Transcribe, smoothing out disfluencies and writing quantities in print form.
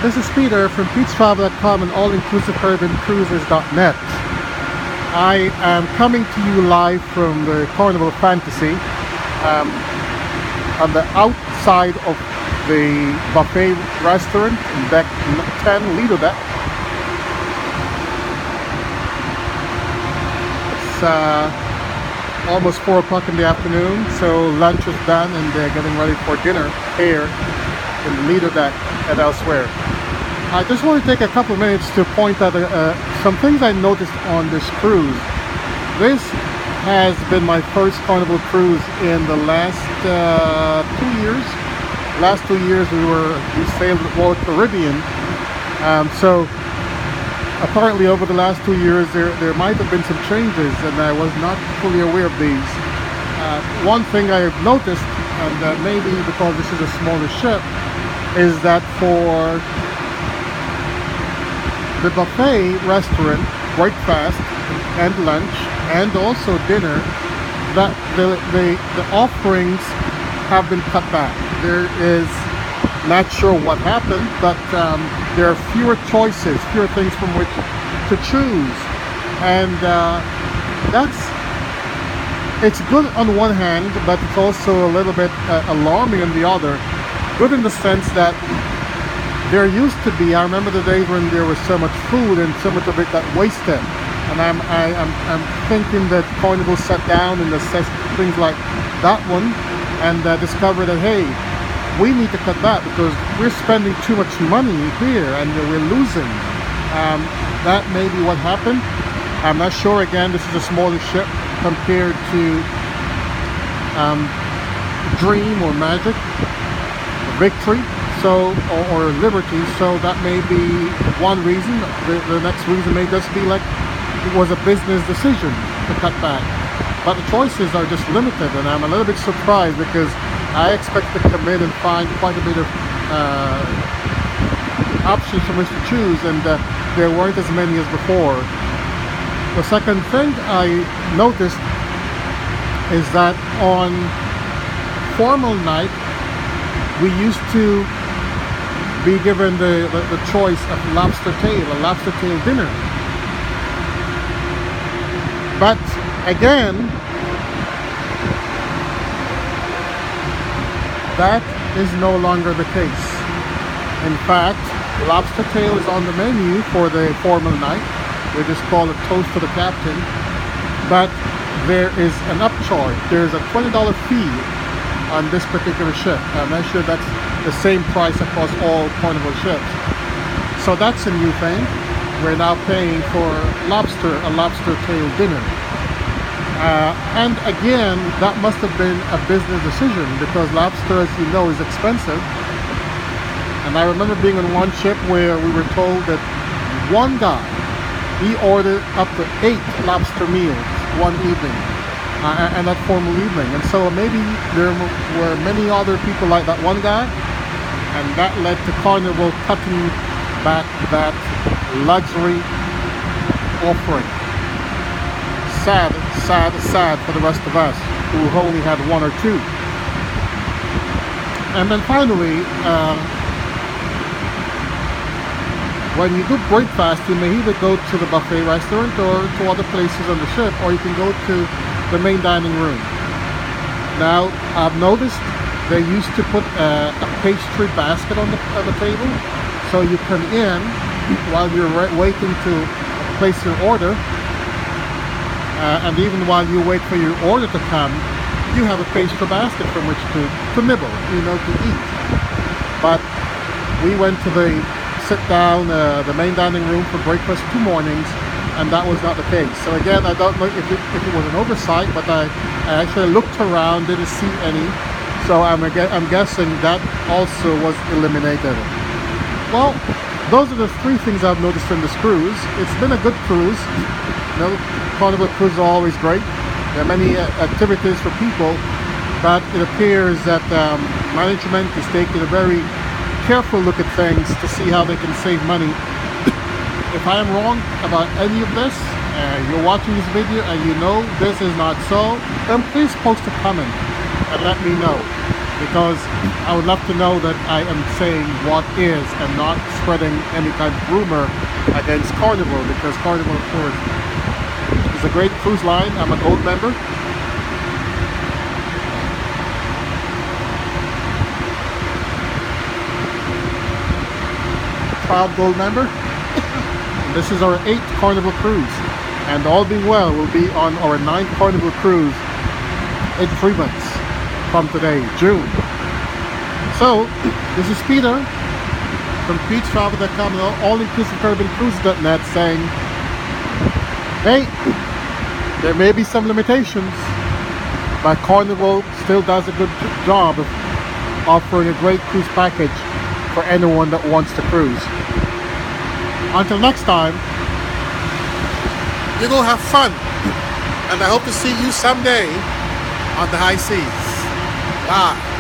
This is Peter from PetesCruises-n-Travel and allinclusivecaribbeancruises.net. I am coming to you live from the Carnival Fantasy on the outside of the buffet restaurant in deck 10, Lido deck. It's almost 4 o'clock in the afternoon, so lunch is done and they're getting ready for dinner here in the Lido deck and elsewhere. I just want to take a couple of minutes to point out some things I noticed on this cruise. This has been my first Carnival cruise in the last 2 years. Last 2 years we sailed with Royal Caribbean. So apparently over the last 2 years there might have been some changes and I was not fully aware of these. One thing I have noticed, and maybe because this is a smaller ship, is that for the buffet restaurant, breakfast and lunch and also dinner, that the offerings have been cut back. There is, not sure what happened, but there are fewer choices, fewer things from which to choose, and it's good on one hand, but it's also a little bit alarming on the other. Good in the sense that there used to be, I remember the days when there was so much food and so much of it got wasted, and I'm thinking that Carnival sat down and assessed things like that one and discovered that, hey, we need to cut back because we're spending too much money here and we're losing. That may be what happened. I'm not sure. Again, this is a smaller ship compared to Dream or Magic, Victory, so or Liberty, so that may be one reason. The next reason may just be like it was a business decision to cut back, but the choices are just limited, and I'm a little bit surprised because I expect to come in and find quite a bit of options from which to choose, and there weren't as many as before. The second thing I noticed is that on formal night we used to be given the choice of lobster tail, a lobster tail dinner. But again, that is no longer the case. In fact, lobster tail is on the menu for the formal night. They just call it toast to the captain. But there is an upcharge. There's a $20 fee on this particular ship. I'm not sure that's the same price across all Carnival ships. So that's a new thing. We're now paying for a lobster tail dinner. And again, that must have been a business decision because lobster, as you know, is expensive. And I remember being on one ship where we were told that one guy, he ordered up to 8 lobster meals one evening. And that formal evening, and so maybe there were many other people like that one guy, and that led to Carnival cutting back that luxury offering. Sad, sad, sad for the rest of us who only had 1 or 2. And then finally, when you do breakfast, you may either go to the buffet restaurant or to other places on the ship, or you can go to the main dining room. Now, I've noticed they used to put a pastry basket on the table, so you come in while you're waiting to place your order, and even while you wait for your order to come, you have a pastry basket from which to nibble, to eat. But we went to the sit-down, the main dining room for breakfast 2 mornings, and that was not the case. So again, I don't know if it was an oversight, but I actually looked around, didn't see any. So I'm guessing that also was eliminated. Well, those are the 3 things I've noticed in this cruise. It's been a good cruise. Carnival cruises are always great. There are many activities for people, but it appears that management is taking a very careful look at things to see how they can save money. If I am wrong about any of this, you're watching this video and you know this is not so, then please post a comment and let me know. because I would love to know that I am saying what is and not spreading any kind of rumor against Carnival, because Carnival, of course, is a great cruise line. I'm a gold member. Proud gold member. This is our 8th Carnival cruise, and all being well, we'll be on our 9th Carnival cruise in 3 months from today, June. So, this is Peter from PetesCruises-n-Travel.com and all-inclusive-Caribbean-Cruises.net saying, hey, there may be some limitations, but Carnival still does a good job of offering a great cruise package for anyone that wants to cruise. Until next time, you go have fun, and I hope to see you someday on the high seas. Bye.